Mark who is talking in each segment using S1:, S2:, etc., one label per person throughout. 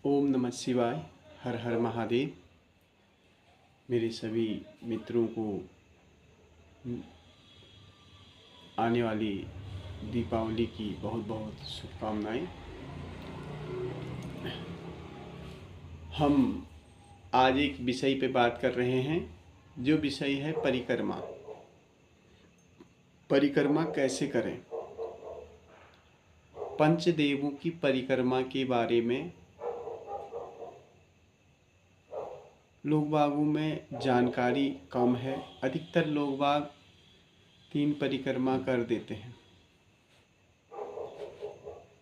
S1: ओम नमः शिवाय। हर हर महादेव। मेरे सभी मित्रों को आने वाली दीपावली की बहुत बहुत शुभकामनाएं। हम आज एक विषय पे बात कर रहे हैं, जो विषय है परिक्रमा। परिक्रमा कैसे करें, पंचदेवों की परिक्रमा के बारे में लोग बागों में जानकारी कम है। अधिकतर लोग बाग 3 परिक्रमा कर देते हैं,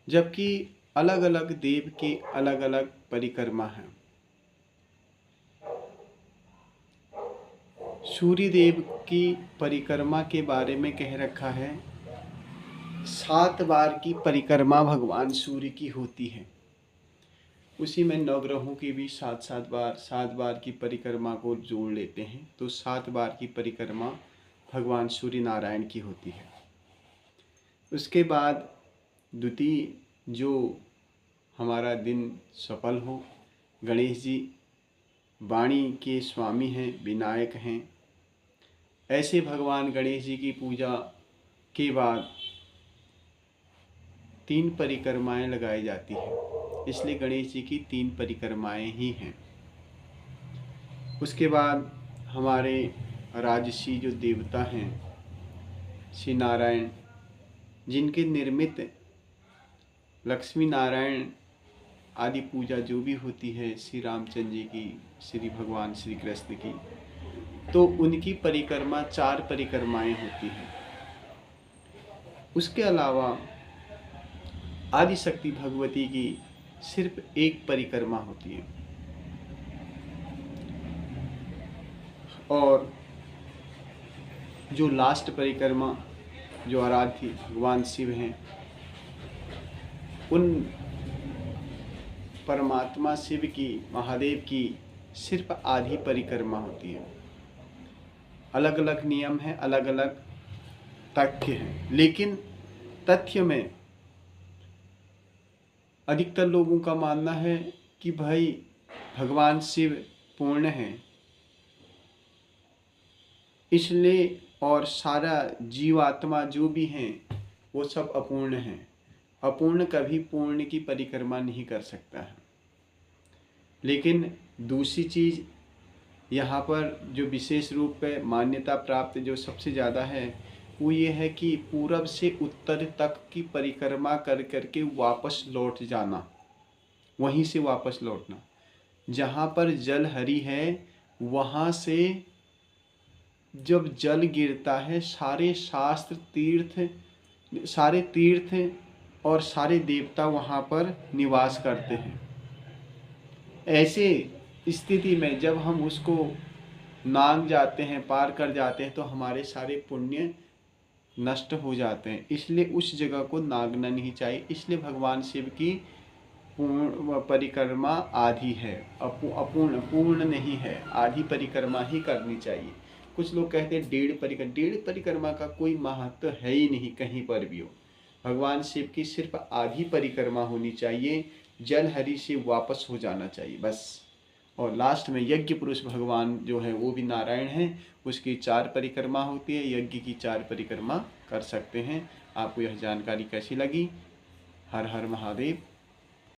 S1: जबकि अलग अलग देव के अलग अलग परिक्रमा हैं। सूर्य देव की परिक्रमा के बारे में कह रखा है, 7 बार की परिक्रमा भगवान सूर्य की होती है। उसी में नवग्रहों की भी 7 बार की परिक्रमा को जोड़ लेते हैं तो 7 बार की परिक्रमा भगवान सूर्य नारायण की होती है। उसके बाद द्वितीय जो हमारा दिन सफल हो, गणेश जी वाणी के स्वामी हैं, विनायक हैं। ऐसे भगवान गणेश जी की पूजा के बाद 3 परिक्रमाएं लगाई जाती हैं, इसलिए गणेश जी की 3 परिक्रमाएं ही हैं। उसके बाद हमारे राजसी जो देवता हैं श्री नारायण, जिनके निर्मित लक्ष्मी नारायण आदि पूजा जो भी होती है, श्री रामचंद्र जी की, श्री भगवान श्री कृष्ण की, तो उनकी परिक्रमा 4 परिक्रमाएं होती हैं। उसके अलावा आदिशक्ति भगवती की सिर्फ 1 परिक्रमा होती है। और जो लास्ट परिक्रमा जो आराध्य भगवान शिव हैं, उन परमात्मा शिव की, महादेव की सिर्फ आधी परिक्रमा होती है। अलग अलग नियम हैं, अलग अलग तथ्य हैं, लेकिन तथ्य में अधिकतर लोगों का मानना है कि भाई भगवान शिव पूर्ण हैं, इसलिए, और सारा जीवात्मा जो भी हैं वो सब अपूर्ण हैं। अपूर्ण कभी पूर्ण की परिक्रमा नहीं कर सकता है। लेकिन दूसरी चीज़ यहाँ पर जो विशेष रूप पे मान्यता प्राप्त जो सबसे ज़्यादा है, वो ये है कि पूरब से उत्तर तक की परिक्रमा कर करके वापस लौट जाना, वहीं से वापस लौटना। जहाँ पर जल हरि है वहाँ से जब जल गिरता है, सारे शास्त्र तीर्थ, सारे तीर्थ और सारे देवता वहाँ पर निवास करते हैं। ऐसे स्थिति में जब हम उसको नांग जाते हैं, पार कर जाते हैं, तो हमारे सारे पुण्य नष्ट हो जाते हैं। इसलिए उस जगह को नागना नहीं चाहिए। इसलिए भगवान शिव की पूर्ण परिक्रमा आधी है, पूर्ण नहीं है, आधी परिक्रमा ही करनी चाहिए। कुछ लोग कहते हैं 1.5 परिक्रमा का कोई महत्व है ही नहीं कहीं पर भी हो। भगवान शिव की सिर्फ आधी परिक्रमा होनी चाहिए, जल हरि से वापस हो जाना चाहिए बस। और लास्ट में यज्ञ पुरुष भगवान जो है वो भी नारायण हैं, उसकी 4 परिक्रमा होती है, यज्ञ की 4 परिक्रमा कर सकते हैं। आपको यह जानकारी कैसी लगी? हर हर महादेव।